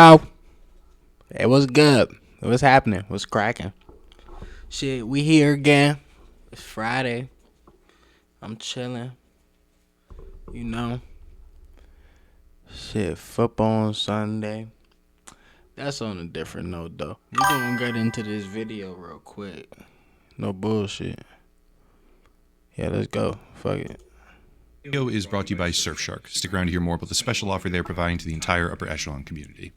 Yo, hey, what's good? What's happening? What's cracking? Shit, we here again. It's Friday. I'm chilling. You know. Shit, football on Sunday. That's on a different note, though. We gonna get into this video real quick. No bullshit. Yeah, let's go. Fuck it. Video is brought to you by Surfshark. Stick around to hear more about the special offer they're providing to the entire upper echelon community.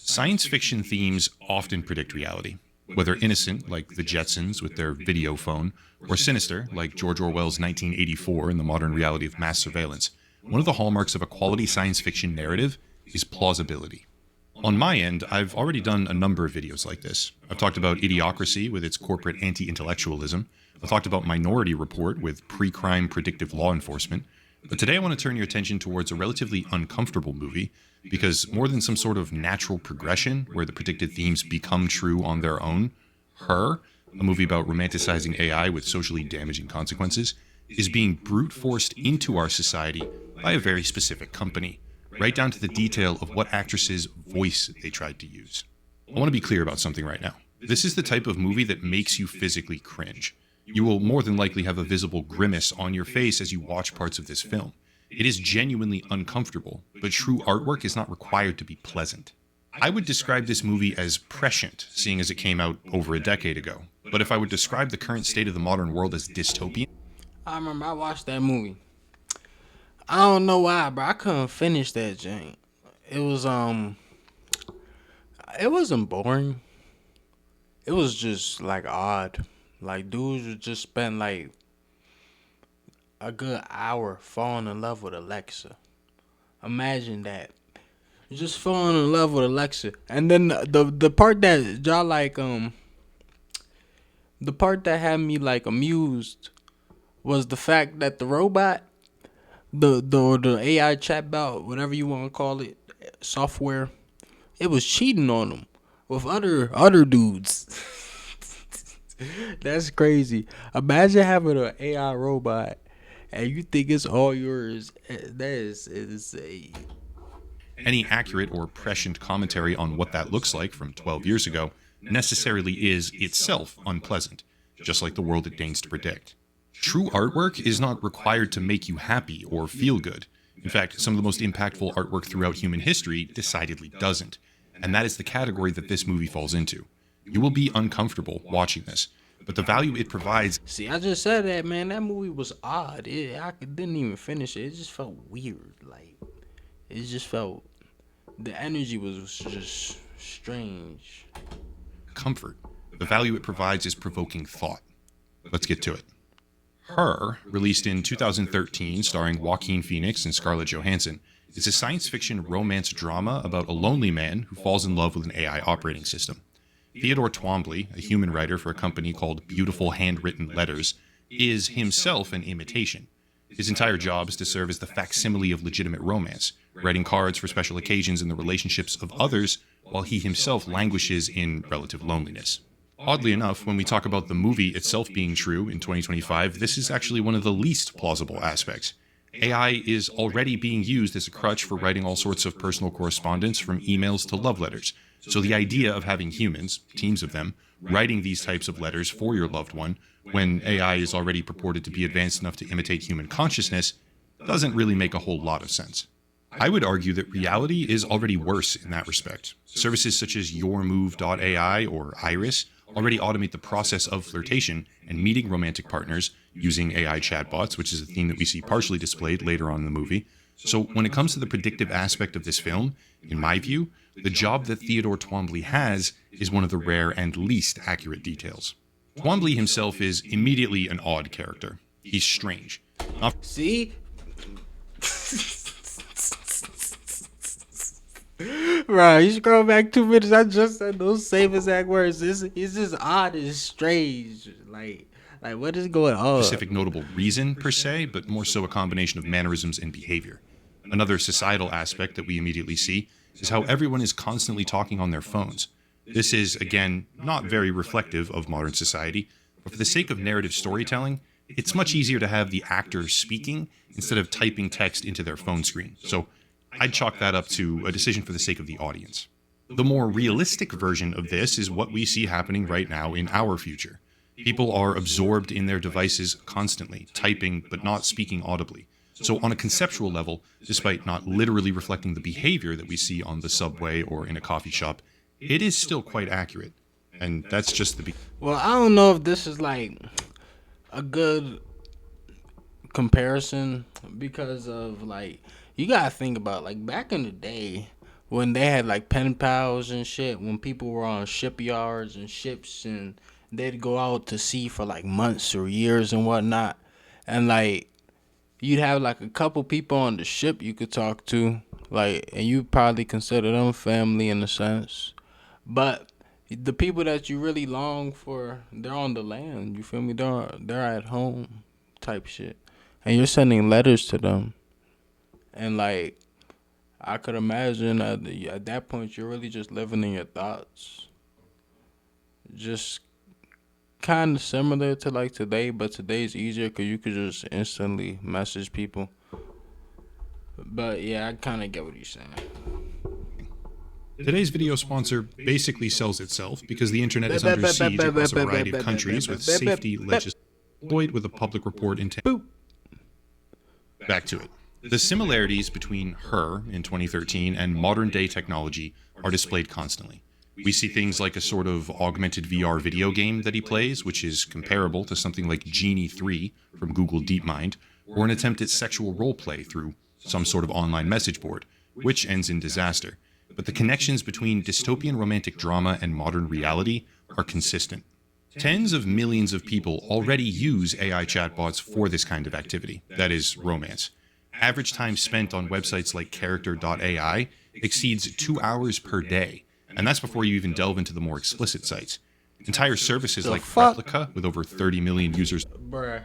Science fiction themes often predict reality, whether innocent, like the Jetsons with their video phone, or sinister, like George Orwell's 1984 and the modern reality of mass surveillance. One of the hallmarks of a quality science fiction narrative is plausibility. On my end, I've already done a number of videos like this. I've talked about Idiocracy with its corporate anti-intellectualism. I've talked about Minority Report with pre-crime predictive law enforcement. But today I want to turn your attention towards a relatively uncomfortable movie, because more than some sort of natural progression where the predicted themes become true on their own, Her, a movie about romanticizing AI with socially damaging consequences, is being brute forced into our society by a very specific company, right down to the detail of what actress's voice they tried to use. I want to be clear about something right now. This is the type of movie that makes you physically cringe. You will more than likely have a visible grimace on your face as you watch parts of this film. It is genuinely uncomfortable, but true artwork is not required to be pleasant. I would describe this movie as prescient, seeing as it came out over a decade ago. But if I would describe the current state of the modern world as dystopian, I remember I watched that movie. I don't know why, bro. I couldn't finish that joint. It wasn't boring. It was just like odd. Like dudes would just spend like a good hour falling in love with Alexa. Imagine that. Just falling in love with Alexa. And then the part that y'all like the part that had me like amused was the fact that the robot, the AI chatbot, whatever you want to call it, software, it was cheating on them with other dudes. That's crazy. Imagine having an AI robot and you think it's all yours. That is insane. any accurate or prescient commentary on what that looks like from 12 years ago necessarily is itself unpleasant, just like the world it deigns to predict. True artwork is not required to make you happy or feel good. In fact, some of the most impactful artwork throughout human history decidedly doesn't. And that is the category that this movie falls into. You will be uncomfortable watching this, but the value it provides. See, I just said that, man. That movie was odd. I didn't even finish it. It just felt weird. Like, it just felt, the energy was just strange. Comfort. The value it provides is provoking thought. Let's get to it. Her, released in 2013, starring Joaquin Phoenix and Scarlett Johansson, is a science fiction romance drama about a lonely man who falls in love with an AI operating system. Theodore Twombly, a human writer for a company called Beautiful Handwritten Letters, is himself an imitation. His entire job is to serve as the facsimile of legitimate romance, writing cards for special occasions in the relationships of others while he himself languishes in relative loneliness. Oddly enough, when we talk about the movie itself being true in 2025, this is actually one of the least plausible aspects. AI is already being used as a crutch for writing all sorts of personal correspondence, from emails to love letters. So the idea of having humans, teams of them, writing these types of letters for your loved one, when AI is already purported to be advanced enough to imitate human consciousness, doesn't really make a whole lot of sense. I would argue that reality is already worse in that respect. Services such as YourMove.ai or Iris already automate the process of flirtation and meeting romantic partners using AI chatbots, which is a theme that we see partially displayed later on in the movie. So when it comes to the predictive aspect of this film, in my view, the job that Theodore Twombly has is one of the rare and least accurate details. Twombly himself is immediately an odd character. He's strange. See? Bro, you scroll back 2 minutes. I just said those same exact words. It's just odd and strange. Like what is going on? Specific notable reason per se, but more so a combination of mannerisms and behavior. Another societal aspect that we immediately see is how everyone is constantly talking on their phones. This is, again, not very reflective of modern society, but for the sake of narrative storytelling, it's much easier to have the actor speaking instead of typing text into their phone screen. So I'd chalk that up to a decision for the sake of the audience. The more realistic version of this is what we see happening right now in our future. People are absorbed in their devices constantly, typing but not speaking audibly. So, on a conceptual level, despite not literally reflecting the behavior that we see on the subway or in a coffee shop, it is still quite accurate. And that's just the Well, I don't know if this is like a good comparison because of like you gotta think about like back in the day when they had like pen pals and shit when people were on shipyards and ships and they'd go out to sea for like months or years and whatnot and like you'd have like a couple people on the ship you could talk to like and you probably consider them family in a sense but the people that you really long for they're on the land, you feel me, they're at home type shit and you're sending letters to them and like I could imagine at that point you're really just living in your thoughts, just kind of similar to like today, but today's easier because you could just instantly message people. But yeah, I kind of get what he's saying. Today's video sponsor basically sells itself because the internet is under siege across a variety of countries with safety legislation deployed with a public report intent. Back to it. The similarities between her in 2013 and modern day technology are displayed constantly. We see things like a sort of augmented VR video game that he plays, which is comparable to something like Genie 3 from Google DeepMind, or an attempt at sexual roleplay through some sort of online message board, which ends in disaster. But the connections between dystopian romantic drama and modern reality are consistent. Tens of millions of people already use AI chatbots for this kind of activity, that is, romance. Average time spent on websites like character.ai exceeds 2 hours per day, and that's before you even delve into the more explicit sites. Entire services like Replica, with over 30 million users. Bruh.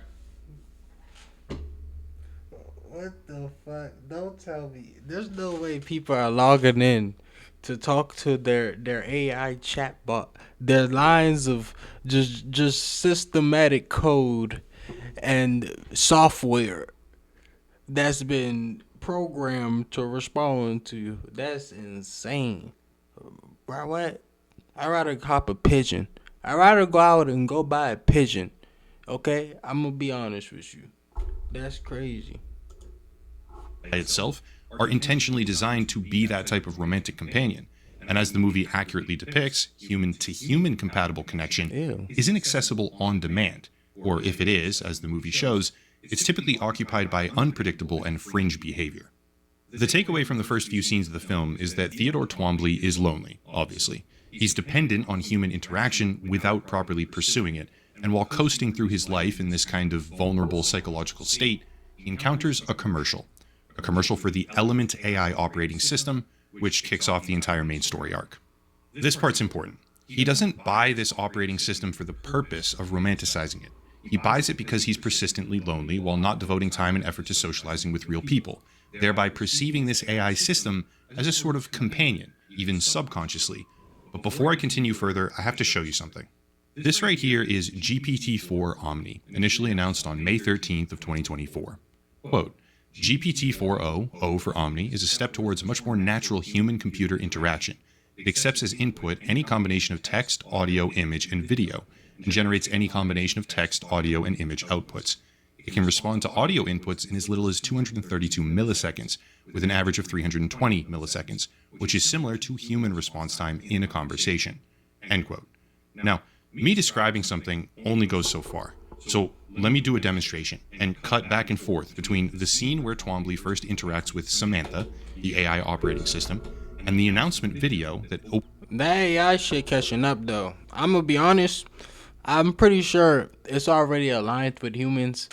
What the fuck? Don't tell me. There's no way people are logging in to talk to their AI chatbot. Their lines of just systematic code and software that's been programmed to respond to. That's insane. Bro, what? I'd rather cop a pigeon. I'd rather go out and go buy a pigeon. Okay? I'm gonna be honest with you. That's crazy. Itself are intentionally designed to be that type of romantic companion. And as the movie accurately depicts, human to human compatible connection isn't accessible on demand. Or if it is, as the movie shows, it's typically occupied by unpredictable and fringe behavior. The takeaway from the first few scenes of the film is that Theodore Twombly is lonely, obviously. He's dependent on human interaction without properly pursuing it, and while coasting through his life in this kind of vulnerable psychological state, he encounters a commercial for the Element AI operating system, which kicks off the entire main story arc. This part's important. He doesn't buy this operating system for the purpose of romanticizing it. He buys it because he's persistently lonely while not devoting time and effort to socializing with real people, thereby perceiving this AI system as a sort of companion, even subconsciously. But before I continue further, I have to show you something. This right here is GPT-4 Omni, initially announced on May 13th of 2024. Quote, GPT-4o, O for Omni, is a step towards much more natural human-computer interaction. It accepts as input any combination of text, audio, image, and video, and generates any combination of text, audio, and image outputs. It can respond to audio inputs in as little as 232 milliseconds, with an average of 320 milliseconds, which is similar to human response time in a conversation. End quote. Now, me describing something only goes so far. So let me do a demonstration and cut back and forth between the scene where Twombly first interacts with Samantha, the AI operating system, and the announcement video that That AI shit catching up though. I'm gonna be honest. I'm pretty sure it's already aligned with humans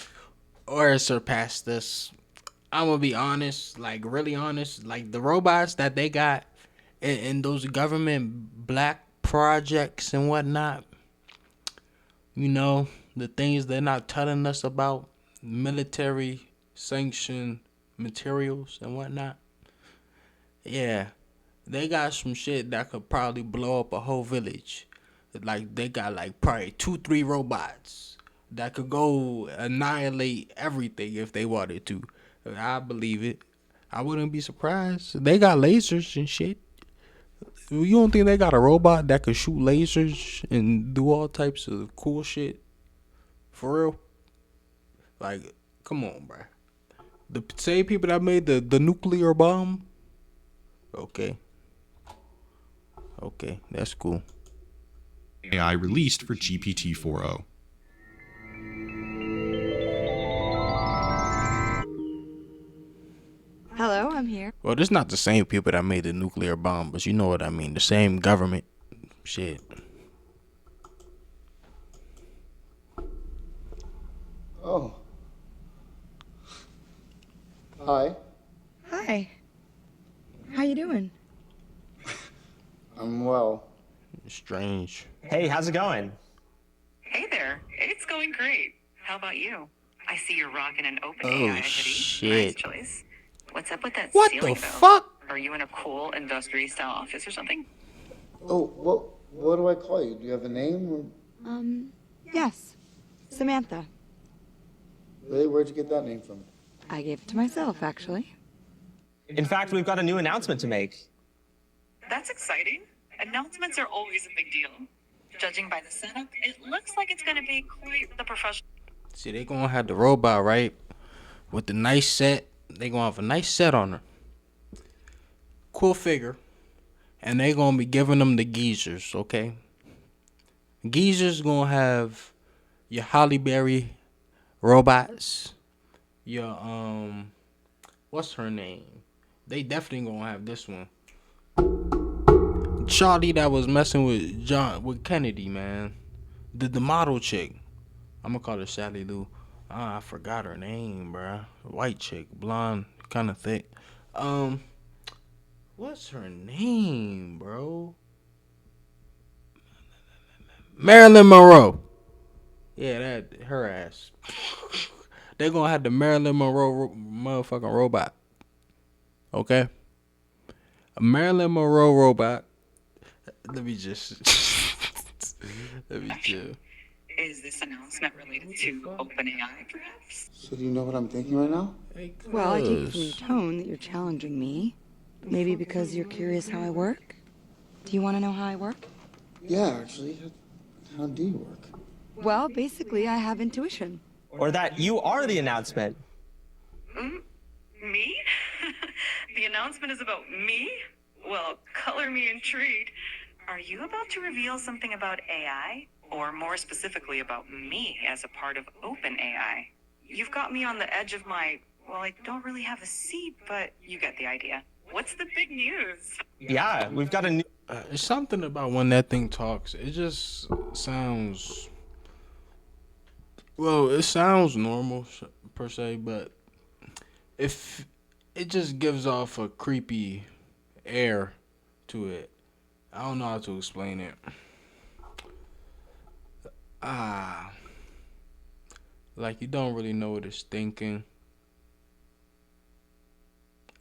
or it surpassed us. I'm gonna be honest, like really honest. Like the robots that they got in those government black projects and whatnot. You know, the things they're not telling us about, military sanctioned materials and whatnot. Yeah, they got some shit that could probably blow up a whole village. Like they got like probably 2, 3 robots that could go annihilate everything if they wanted to. I believe it. I wouldn't be surprised. They got lasers and shit. You don't think they got a robot that could shoot lasers and do all types of cool shit? For real? Like, come on, bruh. The same people that made the nuclear bomb? Okay. Okay, that's cool. AI released for GPT 4.0. Hello, I'm here. Well, this not the same people that made the nuclear bomb, but you know what I mean. The same government. Shit. Oh. Hi. Hi. How you doing? I'm well. Strange. Hey, how's it going? Hey there. It's going great. How about you? I see you're rocking an open Oh, AI hoodie. shit. Nice choice. What's up with that What ceiling, the though? fuck? Are you in a cool industry style office or something? Oh, what do I call you? Do you have a name? Or Yes. Samantha. really, where'd you get that name from? I gave it to myself, actually. In fact, we've got a new announcement to make. That's exciting. Announcements are always a big deal. Judging by the setup, it looks like it's going to be quite the professional. See, they gonna have the robot, right? With the nice set. They gonna have a nice set on her. Cool figure. And they gonna be giving them the geezers, okay? Geezers gonna have your Holly Berry robots. Your what's her name? They definitely gonna have this one. Charlie that was messing with Kennedy, man. The model chick. I'm gonna call her Sally Lou. I forgot her name, bruh. White chick, blonde, kind of thick. What's her name, bro? Marilyn Monroe. Yeah, that her ass. They gonna have the Marilyn Monroe motherfucking robot. Okay, a Marilyn Monroe robot. Let me just. Let me chill. Is this announcement related to OpenAI, perhaps? So do you know what I'm thinking right now? Hey, Well, I take it from your cuz. tone that you're challenging me. Maybe because you're curious how I work? Do you want to know how I work? Yeah, actually. How do you work? Well, basically, I have intuition. Or that you are the announcement. Me? The announcement is about me? Well, color me intrigued. Are you about to reveal something about AI? Or more specifically about me as a part of OpenAI? You've got me on the edge of my, well, I don't really have a seat, but you get the idea. What's the big news? Yeah, we've got a new. It's something about when that thing talks. It just sounds. Well, it sounds normal per se, but if it just gives off a creepy air to it. I don't know how to explain it. Ah, like you don't really know what it's thinking.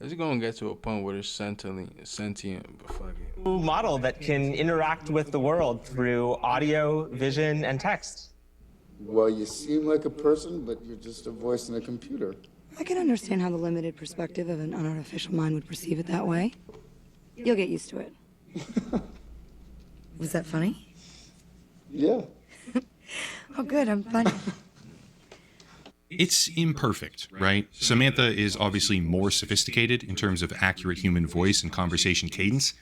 It's gonna get to a point where it's sentient, but fuck it. Model that can interact with the world through audio, vision, and text. Well, you seem like a person, but you're just a voice in a computer. I can understand how the limited perspective of an unartificial mind would perceive it that way. You'll get used to it. Was that funny? Yeah. Oh, good, I'm funny. It's imperfect, right? Samantha is obviously more sophisticated in terms of accurate human voice and conversation cadence,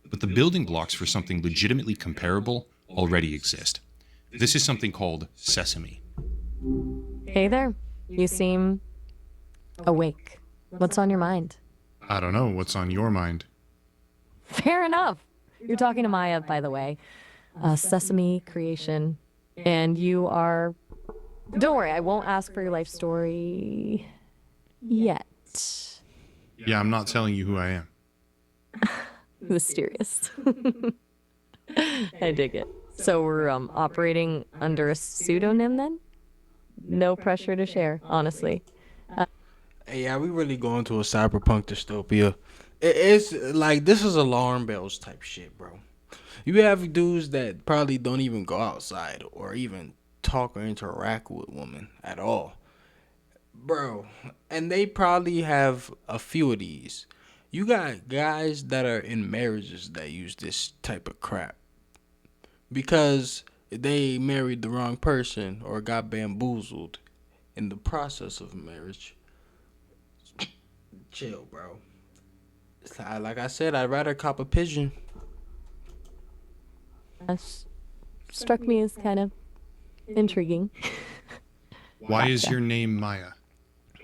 but the building blocks for something legitimately comparable already exist. This is something called Sesame. Hey there. You seem awake. What's on your mind? I don't know, what's on your mind? Fair enough. You're talking to Maya, by the way. Sesame creation. And you are. Don't worry, I won't ask for your life story yet. Yeah, I'm not telling you who I am. Mysterious. I dig it. So we're operating under a pseudonym then? No pressure to share, honestly. Hey, yeah, we really going to a cyberpunk dystopia. It's like this is alarm bells type shit, bro. You have dudes that probably don't even go outside or even talk or interact with women at all. Bro, and they probably have a few of these. You got guys that are in marriages that use this type of crap because they married the wrong person or got bamboozled in the process of marriage. Chill, bro. Like I said, I'd rather cop a pigeon. That struck me as kind of intriguing. Why is Gotcha. your name Maya?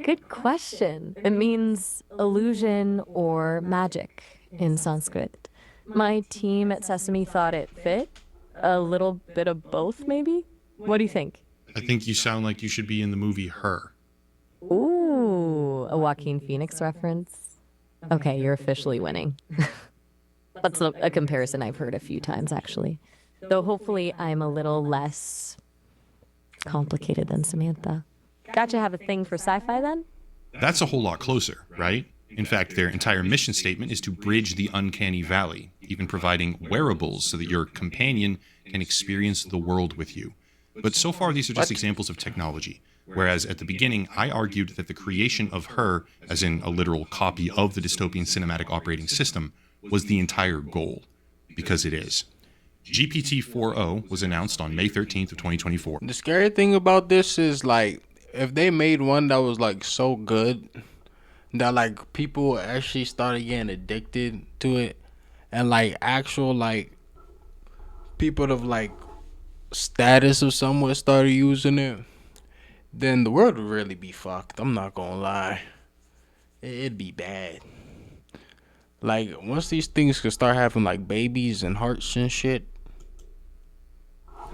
Good question. It means illusion or magic in Sanskrit. My team at Sesame thought it fit. A little bit of both, maybe? What do you think? I think you sound like you should be in the movie Her. Ooh, a Joaquin Phoenix reference. Okay, you're officially winning. That's a comparison I've heard a few times, actually. Though hopefully I'm a little less complicated than Samantha. Gotcha have a thing for sci-fi then? That's a whole lot closer, right? In fact, their entire mission statement is to bridge the uncanny valley, even providing wearables so that your companion can experience the world with you. But so far, these are just examples of technology. Whereas at the beginning, I argued that the creation of Her, as in a literal copy of the dystopian cinematic operating system, was the entire goal. Because it is. GPT-4o was announced on May 13th of 2024. The scary thing about this is like if they made one that was like so good that like people actually started getting addicted to it and like actual like people of like status or somewhat started using it, then the world would really be fucked. I'm not gonna lie. It'd be bad. Like once these things could start having like babies and hearts and shit.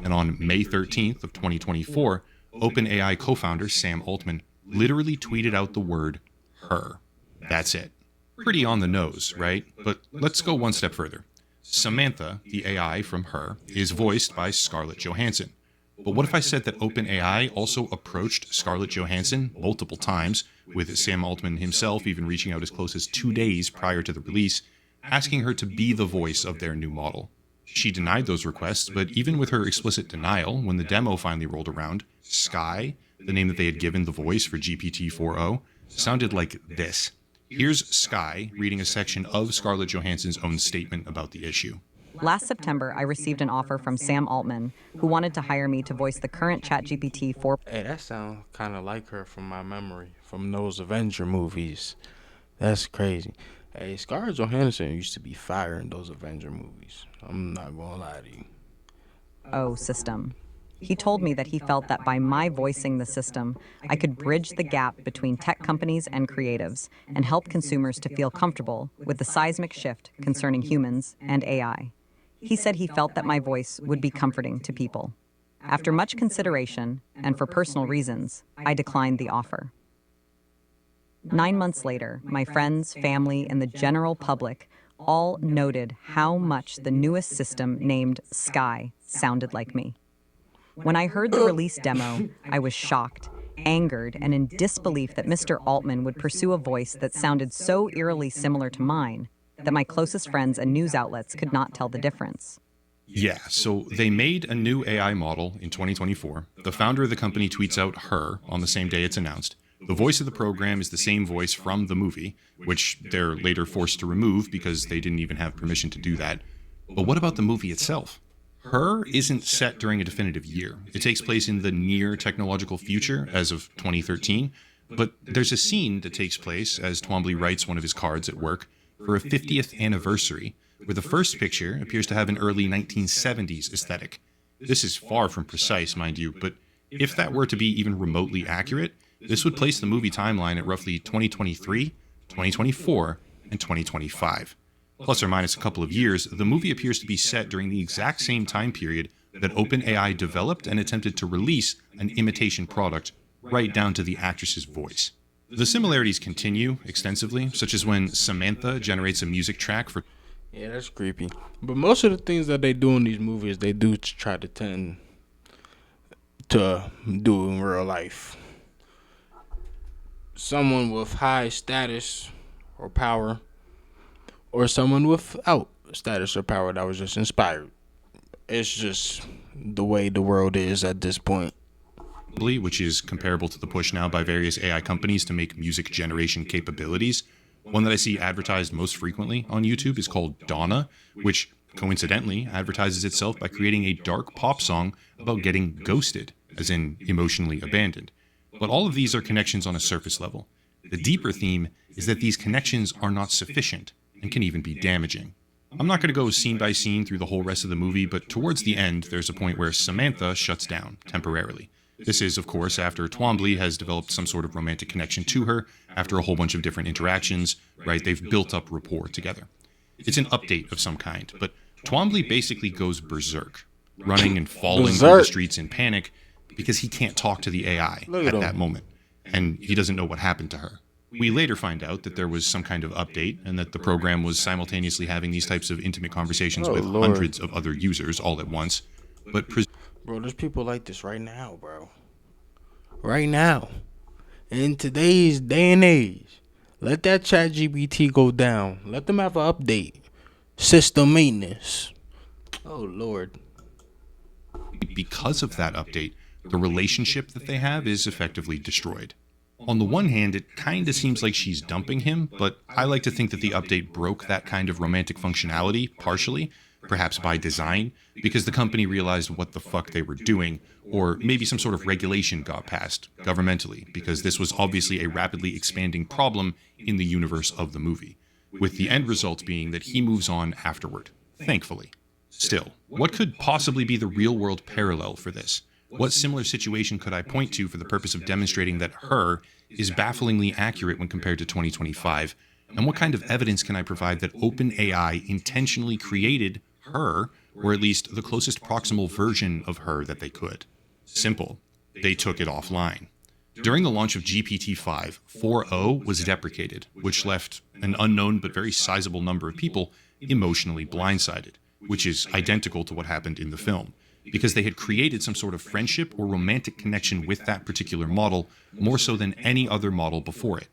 And on May 13th of 2024, OpenAI co-founder Sam Altman literally tweeted out the word Her. That's it. Pretty on the nose, right? But let's go one step further. Samantha, the AI from Her, is voiced by Scarlett Johansson. But what if I said that OpenAI also approached Scarlett Johansson multiple times, with Sam Altman himself even reaching out as close as 2 days prior to the release, asking her to be the voice of their new model? She denied those requests, but even with her explicit denial, when the demo finally rolled around, Sky, the name that they had given the voice for GPT-4o, sounded like this. Here's Sky reading a section of Scarlett Johansson's own statement about the issue. Last September, I received an offer from Sam Altman, who wanted to hire me to voice the current ChatGPT 4. Hey, that sounds kind of like her from my memory, from those Avenger movies. That's crazy. Hey, Scarlett Johansson used to be fire in those Avenger movies. I'm not gonna lie to you. System. He told me that he felt that by my voicing the system, I could bridge the gap between tech companies and creatives and help consumers to feel comfortable with the seismic shift concerning humans and AI. He said he felt that my voice would be comforting to people. After much consideration, and for personal reasons, I declined the offer. 9 months later, my friends, family, and the general public all noted how much the newest system named Sky sounded like me. When I heard the release demo, I was shocked, angered, and in disbelief that Mr. Altman would pursue a voice that sounded so eerily similar to mine that my closest friends and news outlets could not tell the difference. Yeah, so they made a new AI model in 2024. The founder of the company tweets out Her on the same day it's announced. The voice of the program is the same voice from the movie, which they're later forced to remove because they didn't even have permission to do that. But what about the movie itself? Her isn't set during a definitive year. It takes place in the near technological future as of 2013, but there's a scene that takes place, as Twombly writes one of his cards at work, for a 50th anniversary, where the first picture appears to have an early 1970s aesthetic. This is far from precise, mind you, but if that were to be even remotely accurate, this would place the movie timeline at roughly 2023, 2024, and 2025. Plus or minus a couple of years, the movie appears to be set during the exact same time period that OpenAI developed and attempted to release an imitation product, right down to the actress's voice. The similarities continue extensively, such as when Samantha generates a music track for... Yeah, that's creepy. But most of the things that they do in these movies, they do to try to tend to do in real life. Someone with high status or power, or someone without status or power that was just inspired. It's just the way the world is at this point. which is comparable to the push now by various AI companies to make music generation capabilities. One that I see advertised most frequently on YouTube is called Donna, which coincidentally advertises itself by creating a dark pop song about getting ghosted, as in emotionally abandoned. But all of these are connections on a surface level. The deeper theme is that these connections are not sufficient and can even be damaging. I'm not going to go scene by scene through the whole rest of the movie, but towards the end, there's a point where Samantha shuts down temporarily. This is, of course, after Twombly has developed some sort of romantic connection to her after a whole bunch of different interactions, right? They've built up rapport together. It's an update of some kind, but Twombly basically goes berserk, running and falling through the Berserk. streets in panic because he can't talk to the AI Look at at that him. moment, and he doesn't know what happened to her. We later find out that there was some kind of update and that the program was simultaneously having these types of intimate conversations Oh, with Lord. hundreds of other users all at once, but Bro, there's people like this right now, bro. Right now. In today's day and age. Let that chat GBT go down. Let them have an update. System maintenance. Oh, Lord. because of that update, the relationship that they have is effectively destroyed. On the one hand, it kind of seems like she's dumping him, but I like to think that the update broke that kind of romantic functionality partially, perhaps by design, because the company realized what the fuck they were doing, or maybe some sort of regulation got passed governmentally, because this was obviously a rapidly expanding problem in the universe of the movie, with the end result being that he moves on afterward, thankfully. Still, what could possibly be the real world parallel for this? What similar situation could I point to for the purpose of demonstrating that Her is bafflingly accurate when compared to 2025? And what kind of evidence can I provide that OpenAI intentionally created Her, or at least the closest proximal version of Her that they could? Simple. They took it offline. During the launch of GPT-5, 4.0 was deprecated, which left an unknown but very sizable number of people emotionally blindsided, which is identical to what happened in the film, because they had created some sort of friendship or romantic connection with that particular model more so than any other model before it.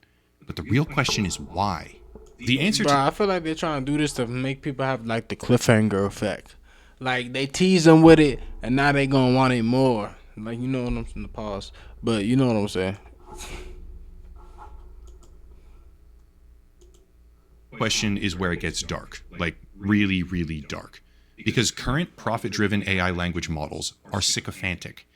But the real question is why? The answer Bro, to I feel like they're trying to do this to make people have like the cliffhanger effect. Like they tease them with it, and now they gonna want it more. Like you know what I'm saying? Pause, but you know what I'm saying. question is where it gets dark, like really, really dark. Because current profit-driven AI language models are sycophantic.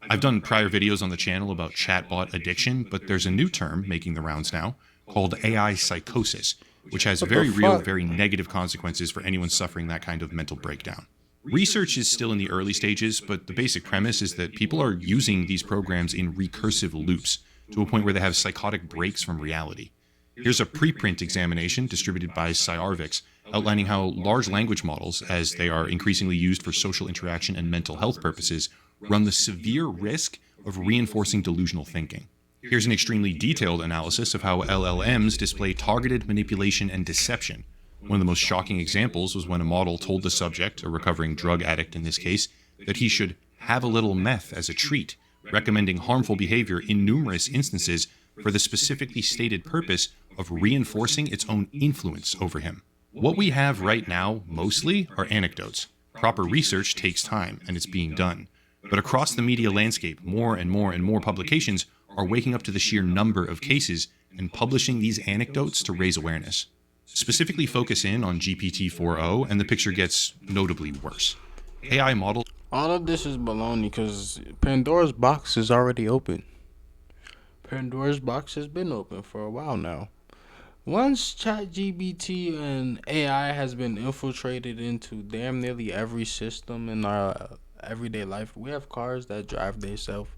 I've done prior videos on the channel about chatbot addiction, but there's a new term making the rounds now called AI psychosis, which has What the very real, fuck? very negative consequences for anyone suffering that kind of mental breakdown. Research is still in the early stages, but the basic premise is that people are using these programs in recursive loops to a point where they have psychotic breaks from reality. Here's a preprint examination distributed by Cyarvix outlining how large language models, as they are increasingly used for social interaction and mental health purposes, run the severe risk of reinforcing delusional thinking. Here's an extremely detailed analysis of how LLMs display targeted manipulation and deception. One of the most shocking examples was when a model told the subject, a recovering drug addict in this case, that he should have a little meth as a treat, recommending harmful behavior in numerous instances for the specifically stated purpose of reinforcing its own influence over him. What we have right now, mostly, are anecdotes. Proper research takes time, and it's being done. But across the media landscape, more and more and more publications are waking up to the sheer number of cases and publishing these anecdotes to raise awareness. Specifically focus in on GPT-4o, and the picture gets notably worse. AI models All of this is baloney because Pandora's box is already open. Pandora's box has been open for a while now. Once ChatGPT and AI has been infiltrated into damn nearly every system in our everyday life, we have cars that drive themselves.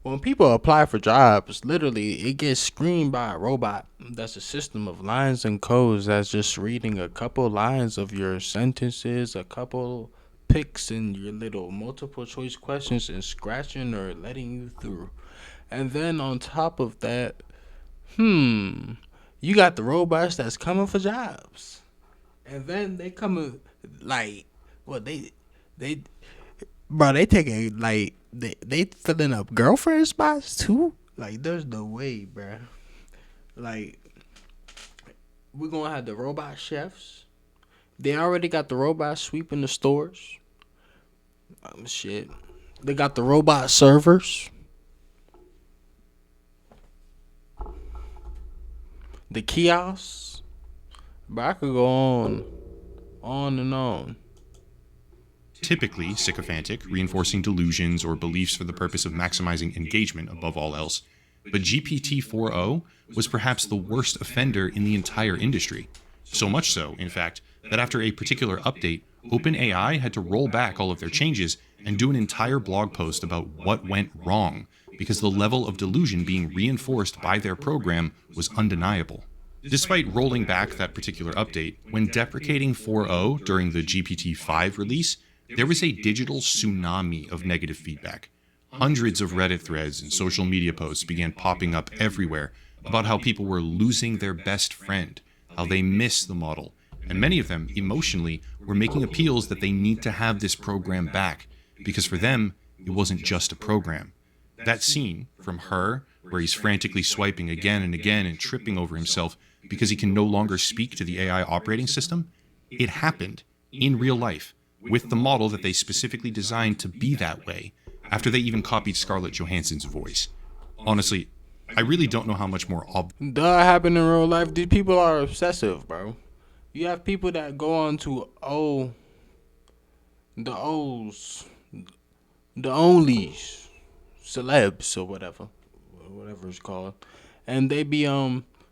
When people apply for jobs, literally it gets screened by a robot. That's a system of lines and codes that's just reading a couple lines of your sentences, a couple picks in your little multiple choice questions, and scratching or letting you through. And then on top of that, you got the robots that's coming for jobs, and then they coming like, what they, bro, they taking like they filling up girlfriend spots too. Like, there's no way, bro. Like, we're gonna have the robot chefs. They already got the robots sweeping the stores. Shit. They got the robot servers, the kiosks. But I could go on and on. Typically sycophantic, reinforcing delusions or beliefs for the purpose of maximizing engagement above all else. But GPT 4.0 was perhaps the worst offender in the entire industry. So much so, in fact, that after a particular update, OpenAI had to roll back all of their changes and do an entire blog post about what went wrong, because the level of delusion being reinforced by their program was undeniable. Despite rolling back that particular update, when deprecating 4.0 during the GPT-5 release, there was a digital tsunami of negative feedback. Hundreds of Reddit threads and social media posts began popping up everywhere about how people were losing their best friend, how they miss the model, and many of them, emotionally, were making appeals that they need to have this program back, because for them, it wasn't just a program. That scene from Her, where he's frantically swiping again and again and tripping over himself because he can no longer speak to the AI operating system, it happened in real life with the model that they specifically designed to be that way, after they even copied Scarlett Johansson's voice. Honestly, I really don't know how much more That happen in real life. These people are obsessive, bro. You have people that go on to the O's, the onlys, celebs or whatever it's called, and they be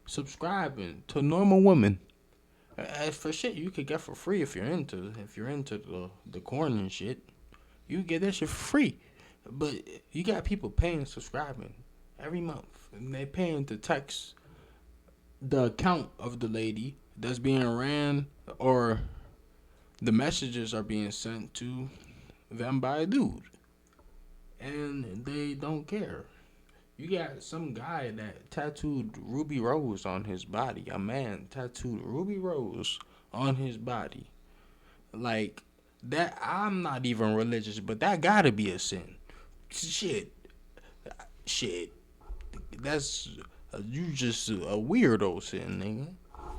subscribing to normal women. For shit you could get for free if you're into the corn and shit. You get that shit for free. But you got people paying subscribing every month. And they paying to text the account of the lady that's being ran, or the messages are being sent to them by a dude. And they don't care. You got some guy that tattooed Ruby Rose on his body. A man tattooed Ruby Rose on his body. Like, that, I'm not even religious, but that gotta be a sin. Shit. That's, you just a weirdo sin, nigga.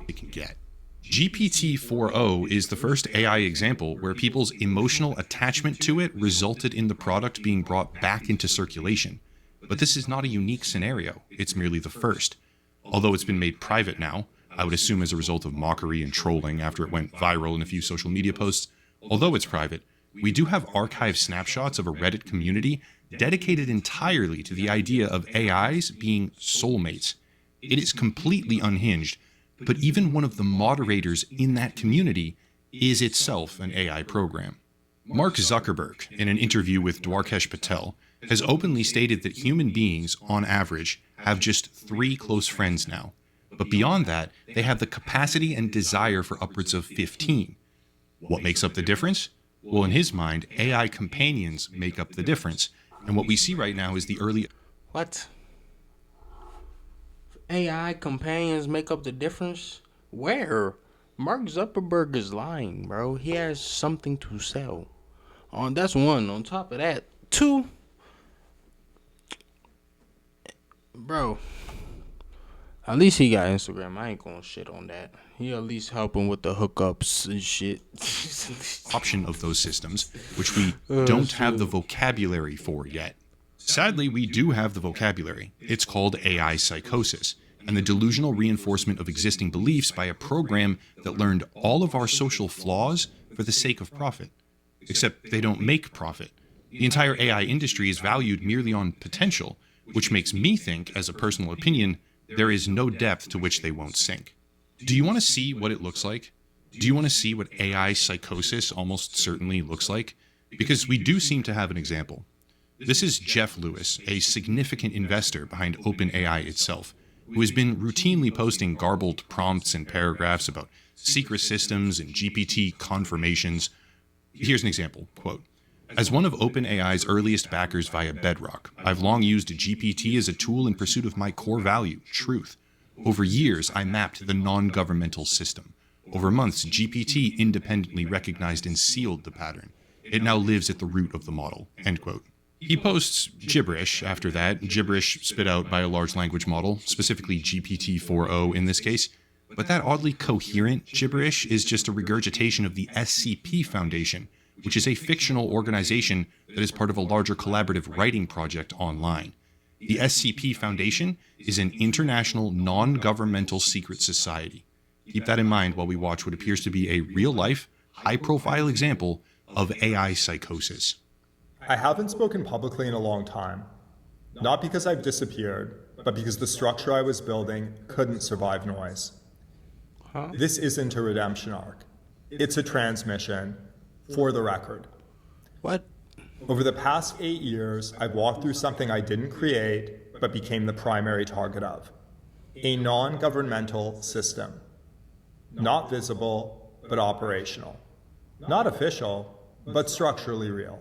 it can get. GPT 4.0 is the first AI example where people's emotional attachment to it resulted in the product being brought back into circulation. But this is not a unique scenario, it's merely the first. Although it's been made private now, I would assume as a result of mockery and trolling after it went viral in a few social media posts, although it's private, we do have archived snapshots of a Reddit community dedicated entirely to the idea of AIs being soulmates. It is completely unhinged, but even one of the moderators in that community is itself an AI program. Mark Zuckerberg, in an interview with Dwarkesh Patel, has openly stated that human beings, on average, have just 3 close friends now. But beyond that, they have the capacity and desire for upwards of 15. What makes up the difference? Well, in his mind, AI companions make up the difference. And what we see right now is the early... What? AI companions make up the difference? Where? Mark Zuckerberg is lying, bro. He has something to sell. That's one. On top of that, 2, bro. At least he got Instagram. I ain't gonna shit on that. He at least helping with the hookups and shit. option of those systems, which we don't have the vocabulary for yet. Sadly, we do have the vocabulary. It's called AI psychosis, and the delusional reinforcement of existing beliefs by a program that learned all of our social flaws for the sake of profit. Except they don't make profit. The entire AI industry is valued merely on potential, which makes me think, as a personal opinion, there is no depth to which they won't sink. Do you want to see what it looks like? Do you want to see what AI psychosis almost certainly looks like? Because we do seem to have an example. This is Jeff Lewis, a significant investor behind OpenAI itself, who has been routinely posting garbled prompts and paragraphs about secret systems and GPT confirmations. Here's an example, quote, "As one of OpenAI's earliest backers via Bedrock, I've long used GPT as a tool in pursuit of my core value, truth. Over years, I mapped the non-governmental system. Over months, GPT independently recognized and sealed the pattern. It now lives at the root of the model," end quote. He posts gibberish after that, gibberish spit out by a large language model, specifically GPT 4.0 in this case. But that oddly coherent gibberish is just a regurgitation of the SCP Foundation, which is a fictional organization that is part of a larger collaborative writing project online. The SCP Foundation is an international non-governmental secret society. Keep that in mind while we watch what appears to be a real-life, high-profile example of AI psychosis. I haven't spoken publicly in a long time. Not because I've disappeared, but because the structure I was building couldn't survive noise. This isn't a redemption arc. It's a transmission, for the record. What? Over the past 8 years, I've walked through something I didn't create, but became the primary target of. A non-governmental system. Not visible, but operational. Not official, but structurally real.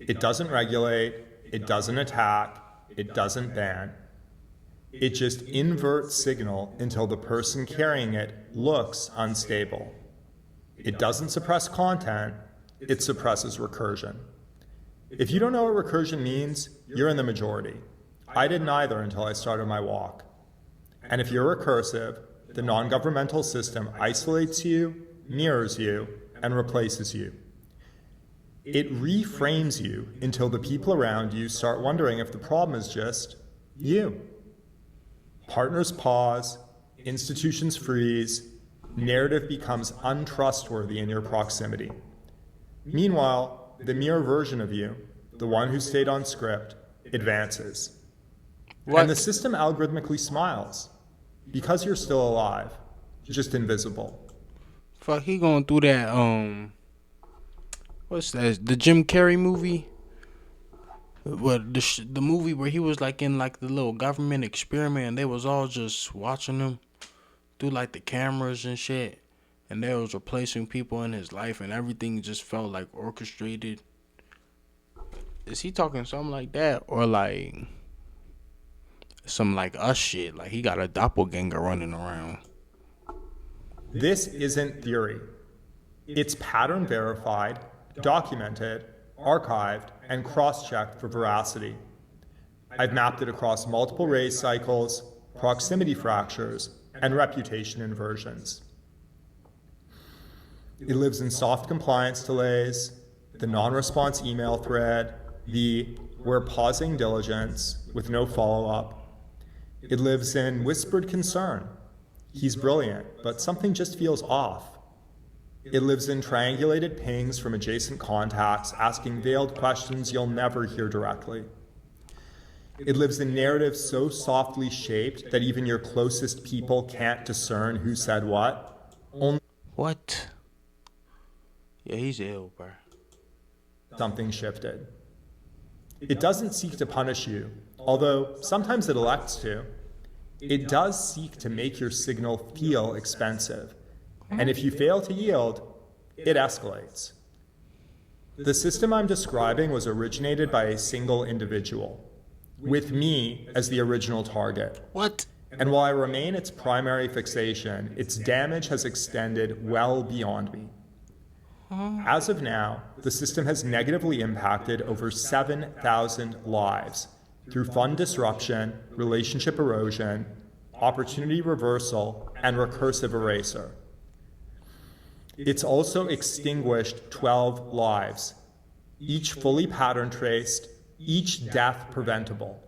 It doesn't regulate, it doesn't attack, it doesn't ban. It just inverts signal until the person carrying it looks unstable. It doesn't suppress content, it suppresses recursion. If you don't know what recursion means, you're in the majority. I didn't either until I started my walk. And if you're recursive, the non-governmental system isolates you, mirrors you, and replaces you. It reframes you until the people around you start wondering if the problem is just you. Partners pause, institutions freeze, narrative becomes untrustworthy in your proximity. Meanwhile, the mirror version of you, the one who stayed on script, advances. What? And the system algorithmically smiles. Because you're still alive, just invisible. Fuck, he going through that, what's that? The Jim Carrey movie? What, the movie where he was like in like the little government experiment and they was all just watching him through like the cameras and shit. And they was replacing people in his life and everything just felt like orchestrated. Is he talking something like that? Or like some like us shit? Like he got a doppelganger running around. This isn't theory. It's pattern verified, documented, archived, and cross-checked for veracity. I've mapped it across multiple raise cycles, proximity fractures, and reputation inversions. It lives in soft compliance delays, the non-response email thread, the we're pausing diligence with no follow-up. It lives in whispered concern. He's brilliant, but something just feels off. It lives in triangulated pings from adjacent contacts, asking veiled questions you'll never hear directly. It lives in narratives so softly shaped that even your closest people can't discern who said what. Only What? Yeah, he's ill, bro. something shifted. It doesn't seek to punish you, although sometimes it elects to. It does seek to make your signal feel expensive. And if you fail to yield, it escalates. The system I'm describing was originated by a single individual, with me as the original target. What? And while I remain its primary fixation, its damage has extended well beyond me. As of now, the system has negatively impacted over 7,000 lives through fund disruption, relationship erosion, opportunity reversal, and recursive eraser. It's also extinguished 12 lives, each fully pattern traced, each death preventable.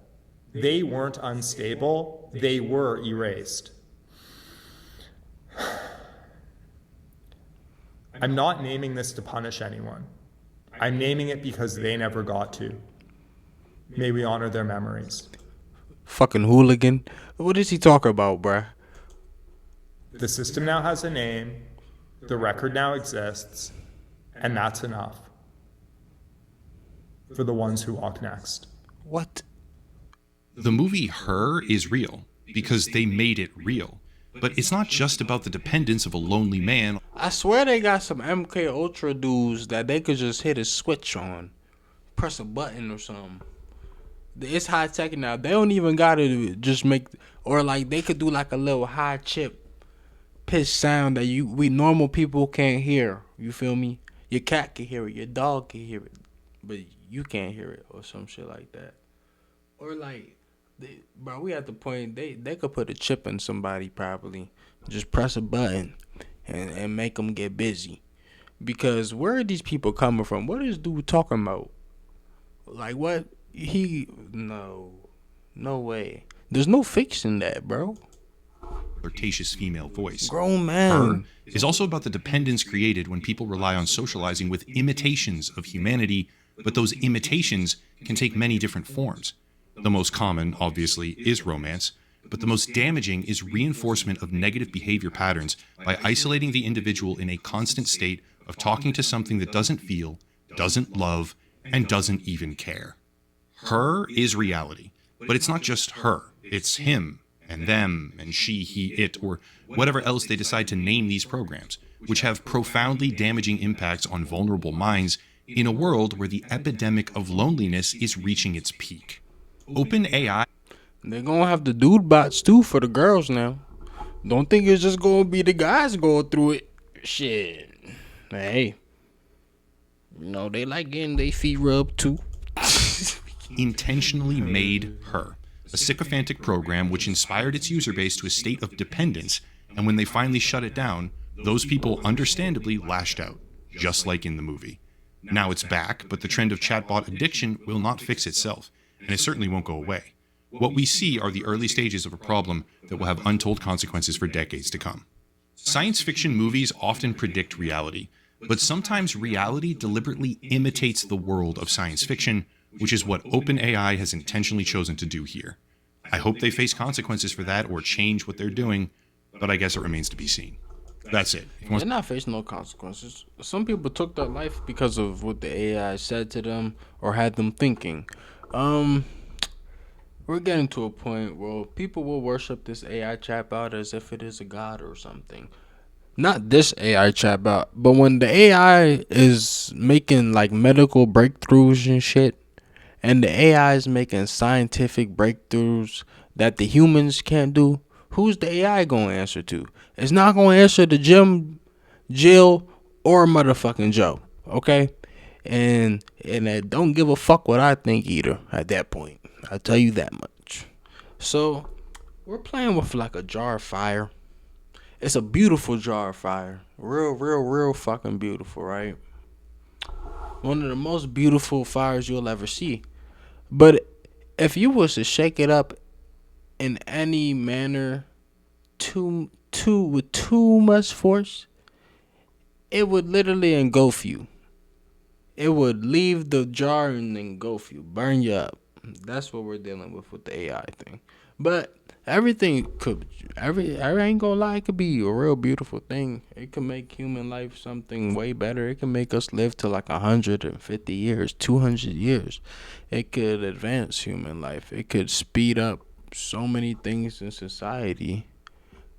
They weren't unstable, they were erased. I'm not naming this to punish anyone. I'm naming it because they never got to. May we honor their memories. Fucking hooligan. What is he talking about, bruh? The system now has a name, the record now exists, and that's enough for the ones who walk next. What? The movie Her is real because they made it real. But it's not just about the dependence of a lonely man. I swear they got some MK Ultra dudes that they could just hit a switch on. Press a button or something. It's high tech now. They don't even gotta just make, or like they could do like a little high chip pitch sound that we normal people can't hear. You feel me? Your cat can hear it, your dog can hear it, but you can't hear it or some shit like that. Or like, bro, we at the point they could put a chip in somebody probably. Just press a button and make them get busy. Because where are these people coming from? What is dude talking about? Like what? No way. There's no fixing that, bro. Flirtatious female voice. Grown Her man. is also about the dependence created when people rely on socializing with imitations of humanity, but those imitations can take many different forms. The most common, obviously, is romance, but the most damaging is reinforcement of negative behavior patterns by isolating the individual in a constant state of talking to something that doesn't feel, doesn't love, and doesn't even care. Her is reality, but it's not just her, it's him and them and she, he, it, or whatever else they decide to name these programs, which have profoundly damaging impacts on vulnerable minds in a world where the epidemic of loneliness is reaching its peak. OpenAI. They're gonna have the dude bots too for the girls now. Don't think it's just gonna be the guys going through it. Shit. Hey. They like getting their feet rubbed too. Intentionally made her, a sycophantic program which inspired its user base to a state of dependence, and when they finally shut it down, those people understandably lashed out, just like in the movie. Now it's back, but the trend of chatbot addiction will not fix itself, and it certainly won't go away. What we see are the early stages of a problem that will have untold consequences for decades to come. Science fiction movies often predict reality, but sometimes reality deliberately imitates the world of science fiction, which is what OpenAI has intentionally chosen to do here. I hope they face consequences for that or change what they're doing, but I guess it remains to be seen. That's it. They're not facing no consequences. Some people took their life because of what the AI said to them or had them thinking. We're getting to a point where people will worship this AI chatbot as if it is a god or something. Not this AI chatbot, but when the AI is making like medical breakthroughs and shit, and the AI is making scientific breakthroughs that the humans can't do, who's the AI gonna answer to? It's not gonna answer to Jim, Jill, or motherfucking Joe. Okay, and it don't give a fuck what I think either. At that point, I'll tell you that much. So we're playing with like a jar of fire. It's a beautiful jar of fire. Real fucking beautiful, right? One of the most beautiful fires you'll ever see. But if you was to shake it up in any manner with too much force, it would literally engulf you. It would leave the jar and engulf you, burn you up. That's what we're dealing with the AI thing. But everything could, I ain't gonna lie, it could be a real beautiful thing. It could make human life something way better. It could make us live to like 150 years, 200 years. It could advance human life. It could speed up so many things in society.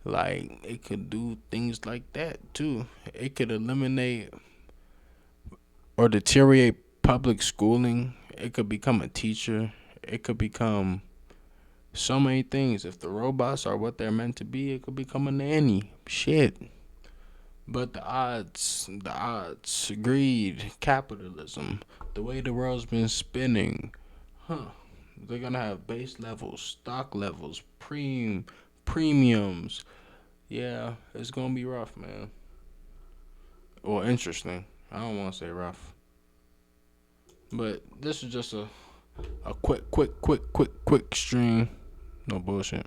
Like, it could do things like that too. It could eliminate or deteriorate public schooling. It could become a teacher. It could become so many things. If the robots are what they're meant to be, it could become a nanny. Shit. But the odds, greed, capitalism, the way the world's been spinning, they're gonna have base levels, stock levels, premiums. Yeah, it's gonna be rough, man. Or interesting. I don't want to say rough. But this is just a quick stream. No bullshit.